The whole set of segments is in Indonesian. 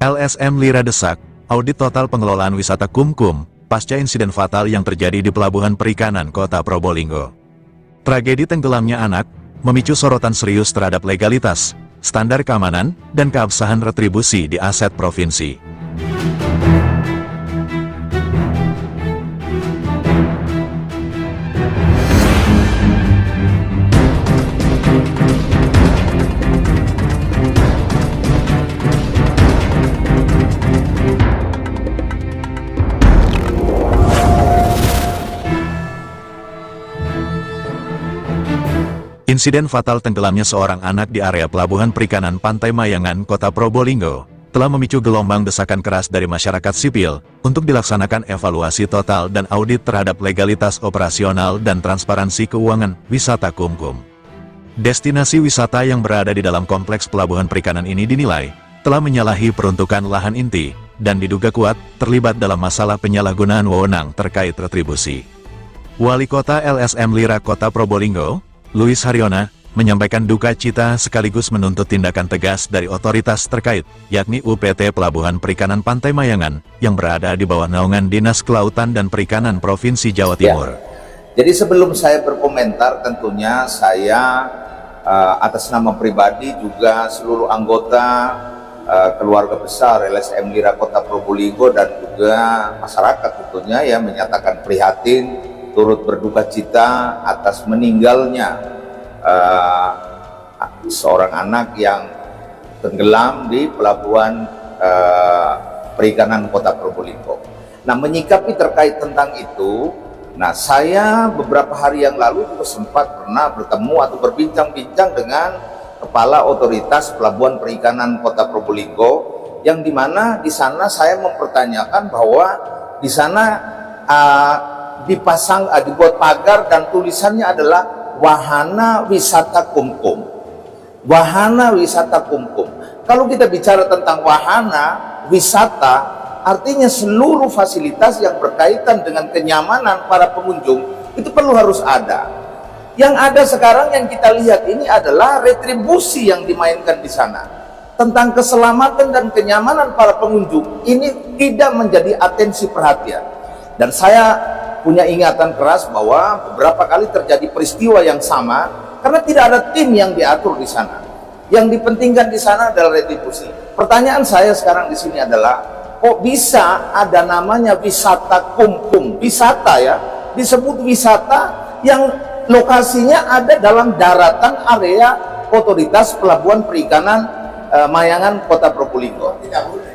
LSM Lira desak, audit total pengelolaan wisata Kumkum, pasca insiden fatal yang terjadi di Pelabuhan Perikanan Kota Probolinggo. Tragedi tenggelamnya anak, memicu sorotan serius terhadap legalitas, standar keamanan, dan keabsahan retribusi di aset provinsi. Insiden fatal tenggelamnya seorang anak di area Pelabuhan Perikanan Pantai Mayangan, Kota Probolinggo, telah memicu gelombang desakan keras dari masyarakat sipil untuk dilaksanakan evaluasi total dan audit terhadap legalitas operasional dan transparansi keuangan wisata Kumkum. Destinasi wisata yang berada di dalam kompleks Pelabuhan Perikanan ini dinilai telah menyalahi peruntukan lahan inti dan diduga kuat terlibat dalam masalah penyalahgunaan wewenang terkait retribusi. Wali Kota LSM Lira Kota Probolinggo, Louis Haryona, menyampaikan duka cita sekaligus menuntut tindakan tegas dari otoritas terkait, yakni UPT Pelabuhan Perikanan Pantai Mayangan, yang berada di bawah naungan Dinas Kelautan dan Perikanan Provinsi Jawa Timur. Jadi sebelum saya berkomentar, tentunya saya atas nama pribadi juga seluruh anggota keluarga besar LSM Lira Kota Probolinggo dan juga masyarakat tentunya ya menyatakan prihatin, turut berduka cita atas meninggalnya seorang anak yang tenggelam di Pelabuhan Perikanan Kota Probolinggo. Nah, menyikapi terkait tentang itu, nah saya beberapa hari yang lalu juga sempat pernah bertemu atau berbincang-bincang dengan Kepala Otoritas Pelabuhan Perikanan Kota Probolinggo, yang dimana di sana saya mempertanyakan bahwa di sana dibuat pagar dan tulisannya adalah Wahana Wisata Kumkum. Wahana Wisata Kumkum. Kalau kita bicara tentang wahana wisata, artinya seluruh fasilitas yang berkaitan dengan kenyamanan para pengunjung itu perlu harus ada. Yang ada sekarang yang kita lihat ini adalah retribusi yang dimainkan di sana. Tentang keselamatan dan kenyamanan para pengunjung ini tidak menjadi atensi perhatian. Dan saya punya ingatan keras bahwa beberapa kali terjadi peristiwa yang sama karena tidak ada tim yang diatur di sana. Yang dipentingkan di sana adalah retribusi. Pertanyaan saya sekarang di sini adalah, kok bisa ada namanya wisata Kumkum? Wisata ya, disebut wisata yang lokasinya ada dalam daratan area Otoritas Pelabuhan Perikanan Mayangan Kota Probolinggo. Tidak boleh.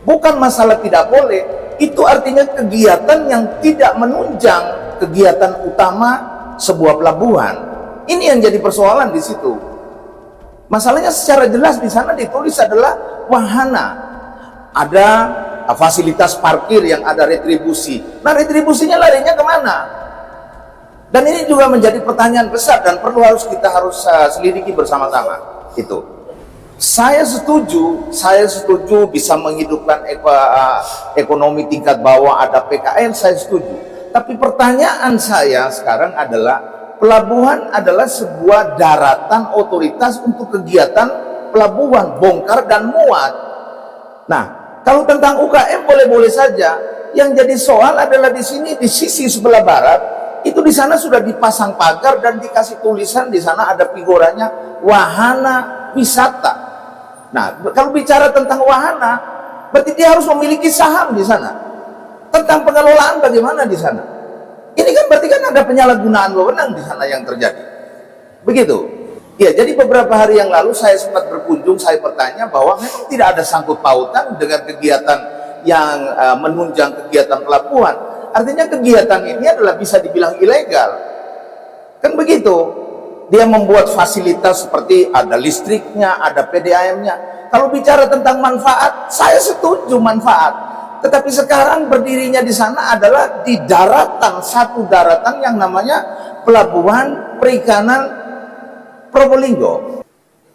Bukan masalah tidak boleh. Itu artinya kegiatan yang tidak menunjang kegiatan utama sebuah pelabuhan. Ini yang jadi persoalan di situ. Masalahnya secara jelas di sana ditulis adalah wahana. Ada fasilitas parkir yang ada retribusi. Nah, retribusinya larinya kemana? Dan ini juga menjadi pertanyaan besar dan kita harus selidiki bersama-sama. Itu. Saya setuju bisa menghidupkan ekonomi tingkat bawah, ada PKL, saya setuju. Tapi pertanyaan saya sekarang adalah, pelabuhan adalah sebuah daratan otoritas untuk kegiatan pelabuhan, bongkar dan muat. Nah, kalau tentang UKM boleh-boleh saja. Yang jadi soal adalah di sini, di sisi sebelah barat, itu di sana sudah dipasang pagar dan dikasih tulisan, di sana ada figuranya wahana wisata. Nah, kalau bicara tentang wahana, berarti dia harus memiliki saham di sana. Tentang pengelolaan bagaimana di sana? Ini kan berarti kan ada penyalahgunaan wewenang di sana yang terjadi. Begitu. Ya, jadi beberapa hari yang lalu saya sempat berkunjung, saya bertanya bahwa memang tidak ada sangkut pautan dengan kegiatan yang menunjang kegiatan pelabuhan. Artinya kegiatan ini adalah bisa dibilang ilegal. Kan begitu. Dia membuat fasilitas seperti ada listriknya, ada PDAM-nya. Kalau bicara tentang manfaat, saya setuju manfaat. Tetapi sekarang berdirinya di sana adalah di daratan, satu daratan yang namanya Pelabuhan Perikanan Probolinggo.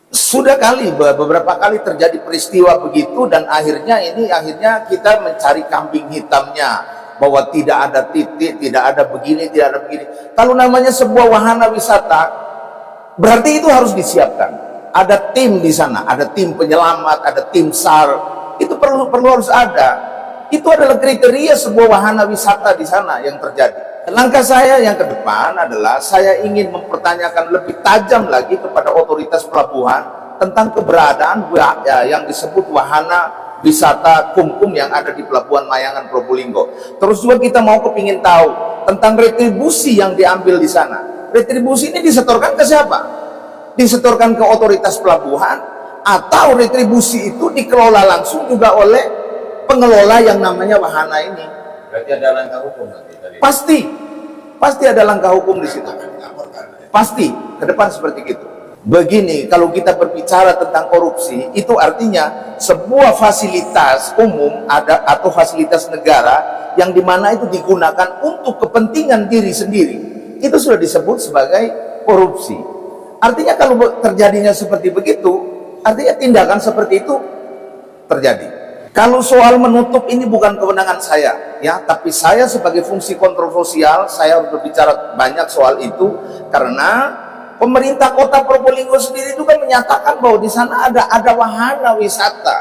Sudah beberapa kali terjadi peristiwa begitu, dan akhirnya kita mencari kambing hitamnya, bahwa tidak ada titik, tidak ada begini, tidak ada begini. Kalau namanya sebuah wahana wisata, berarti itu harus disiapkan. ada tim di sana, ada tim penyelamat, ada tim SAR, itu perlu harus ada. Itu adalah kriteria sebuah wahana wisata di sana yang terjadi. Langkah saya yang ke depan adalah saya ingin mempertanyakan lebih tajam lagi kepada otoritas pelabuhan tentang keberadaan yang disebut wahana wisata kumkum yang ada di Pelabuhan Mayangan Probolinggo. Terus juga kita mau kepingin tahu tentang retribusi yang diambil di sana. Retribusi ini disetorkan ke siapa? Disetorkan ke otoritas pelabuhan, atau retribusi itu dikelola langsung juga oleh pengelola yang namanya wahana ini? Berarti ada langkah hukum nanti dari... Pasti ada langkah hukum di situ. Pasti ke depan seperti itu. Begini, kalau kita berbicara tentang korupsi, itu artinya sebuah fasilitas umum ada atau fasilitas negara yang dimana itu digunakan untuk kepentingan diri sendiri, itu sudah disebut sebagai korupsi. Artinya kalau terjadinya seperti begitu, artinya tindakan seperti itu terjadi. Kalau soal menutup ini bukan kewenangan saya, ya, tapi saya sebagai fungsi kontroversial, saya harus berbicara banyak soal itu karena pemerintah Kota Probolinggo sendiri juga menyatakan bahwa di sana ada wahana wisata.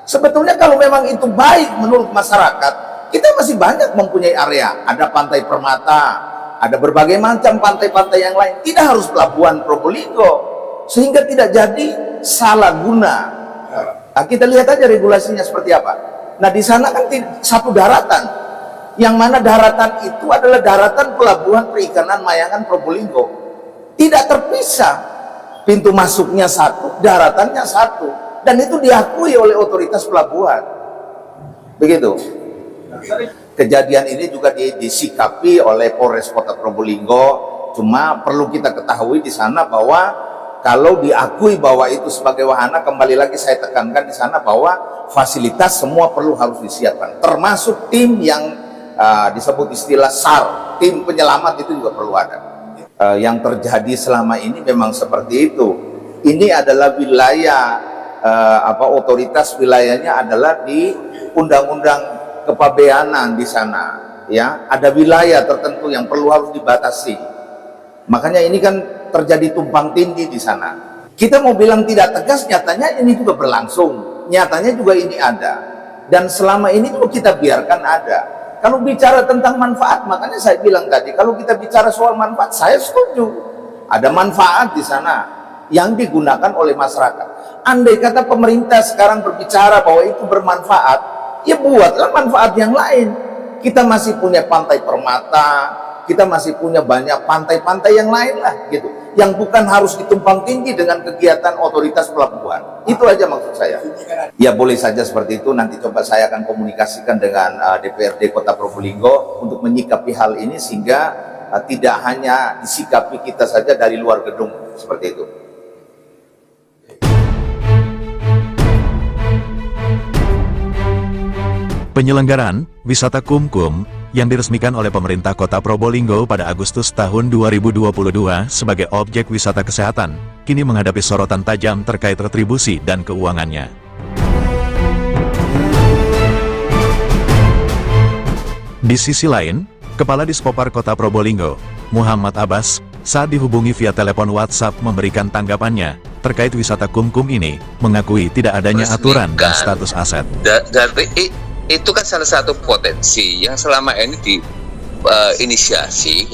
Sebetulnya kalau memang itu baik menurut masyarakat, kita masih banyak mempunyai area, ada Pantai Permata, ada berbagai macam pantai-pantai yang lain, tidak harus Pelabuhan Probolinggo, sehingga tidak jadi salah guna. Nah, kita lihat aja regulasinya seperti apa. Nah, di sana kan satu daratan, yang mana daratan itu adalah daratan Pelabuhan Perikanan Mayangan Probolinggo, tidak terpisah, pintu masuknya satu, daratannya satu, dan itu diakui oleh otoritas pelabuhan. Begitu. Kejadian ini juga disikapi oleh Polres Kota Probolinggo. Cuma perlu kita ketahui di sana bahwa kalau diakui bahwa itu sebagai wahana, kembali lagi saya tekankan di sana bahwa fasilitas semua harus disiapkan, termasuk tim yang disebut istilah SAR, tim penyelamat itu juga perlu ada. Yang terjadi selama ini memang seperti itu. Ini adalah wilayah otoritas wilayahnya adalah di Undang-Undang Kepabeanan di sana, ya, ada wilayah tertentu yang harus dibatasi. Makanya ini kan terjadi tumpang tindih di sana. Kita mau bilang tidak tegas, nyatanya ini juga berlangsung, nyatanya juga ini ada, dan selama ini juga kita biarkan ada. Kalau bicara tentang manfaat, makanya saya bilang tadi, kalau kita bicara soal manfaat, saya setuju ada manfaat di sana yang digunakan oleh masyarakat. Andai kata pemerintah sekarang berbicara bahwa itu bermanfaat, ya buatlah manfaat yang lain. Kita masih punya Pantai Permata, kita masih punya banyak pantai-pantai yang lain lah gitu, yang bukan harus ditumpang tindih dengan kegiatan otoritas pelabuhan. Itu aja maksud saya. Ya boleh saja seperti itu. Nanti coba saya akan komunikasikan dengan DPRD Kota Probolinggo untuk menyikapi hal ini sehingga tidak hanya disikapi kita saja dari luar gedung seperti itu. Penyelenggaraan wisata kumkum yang diresmikan oleh pemerintah Kota Probolinggo pada Agustus tahun 2022 sebagai objek wisata kesehatan, kini menghadapi sorotan tajam terkait retribusi dan keuangannya. Di sisi lain, Kepala Dispopar Kota Probolinggo, Muhammad Abbas, saat dihubungi via telepon WhatsApp memberikan tanggapannya terkait wisata kumkum ini, mengakui tidak adanya aturan dan status aset. Itu kan salah satu potensi yang selama ini diinisiasi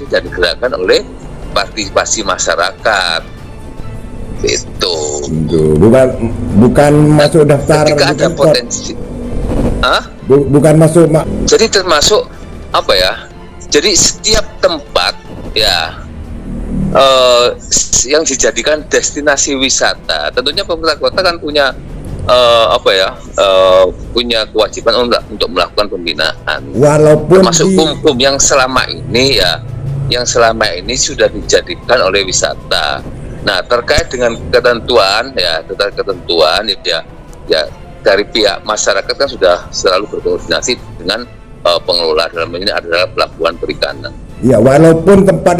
dan digerakkan oleh partisipasi masyarakat. Itu bukan masuk daftar. Ketika ada potensi, bukan masuk. Jadi termasuk apa ya? Jadi setiap tempat ya yang dijadikan destinasi wisata, tentunya pemerintah kota kan punya punya kewajiban untuk melakukan pembinaan. Walaupun termasuk kumkum yang selama ini sudah dijadikan oleh wisata. Nah, terkait dengan ketentuan ya dari pihak masyarakat kan sudah selalu berkoordinasi dengan pengelola, dalam ini adalah Pelabuhan Perikanan. Ya, walaupun tempat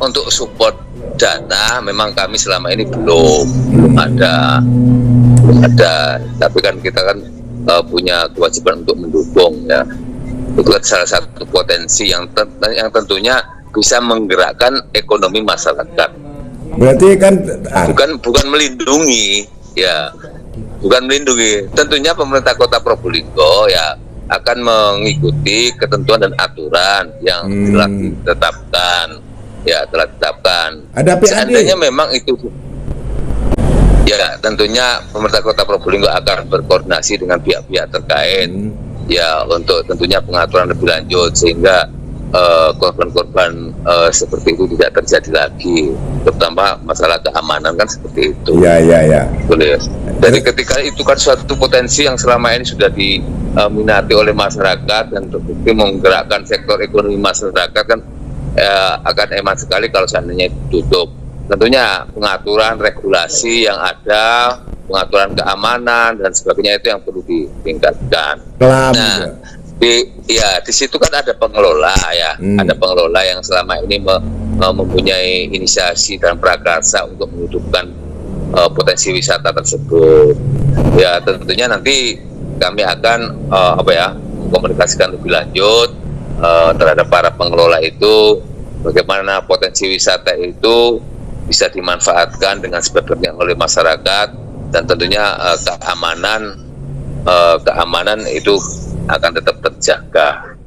untuk support dana memang kami selama ini belum ada, tapi kan kita kan punya kewajiban untuk mendukung ya. Itu kan salah satu potensi yang tentunya bisa menggerakkan ekonomi masyarakat. Berarti kan bukan melindungi, ya, bukan melindungi. Tentunya pemerintah Kota Probolinggo ya akan mengikuti ketentuan dan aturan yang telah ditetapkan, ya telah ditetapkan. Ada PAD. Seandainya memang itu, ya tentunya pemerintah Kota Probolinggo akan berkoordinasi dengan pihak-pihak terkait, ya untuk tentunya pengaturan lebih lanjut sehingga korban-korban seperti itu tidak terjadi lagi, terutama masalah keamanan kan seperti itu. Ya. Boleh. Jadi ketika itu kan suatu potensi yang selama ini sudah diminati oleh masyarakat dan terbukti menggerakkan sektor ekonomi masyarakat kan akan eman sekali kalau seandainya itu tutup. Tentunya pengaturan regulasi yang ada, pengaturan keamanan dan sebagainya itu yang perlu ditingkatkan. Di situ kan ada pengelola ya, ada pengelola yang selama ini mempunyai inisiasi dan prakarsa untuk menghidupkan potensi wisata tersebut. Ya tentunya nanti kami akan mengkomunikasikan lebih lanjut terhadap para pengelola itu, bagaimana potensi wisata itu bisa dimanfaatkan dengan sebaik-baiknya oleh masyarakat, dan tentunya keamanan itu akan tetap terjaga.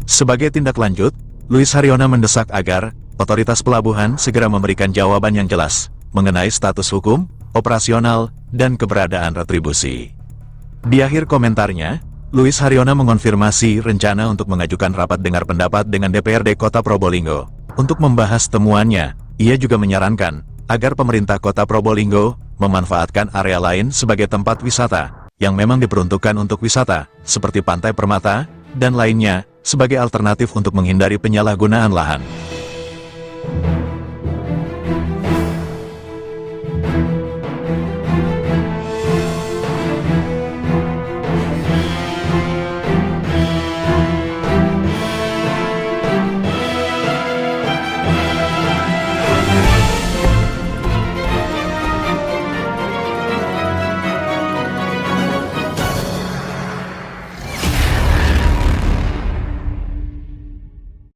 Sebagai tindak lanjut, Luis Haryono mendesak agar otoritas pelabuhan segera memberikan jawaban yang jelas mengenai status hukum, operasional, dan keberadaan retribusi. Di akhir komentarnya, Luis Haryono mengonfirmasi rencana untuk mengajukan rapat dengar pendapat dengan DPRD Kota Probolinggo. Untuk membahas temuannya, ia juga menyarankan agar pemerintah Kota Probolinggo memanfaatkan area lain sebagai tempat wisata yang memang diperuntukkan untuk wisata, seperti Pantai Permata dan lainnya, sebagai alternatif untuk menghindari penyalahgunaan lahan.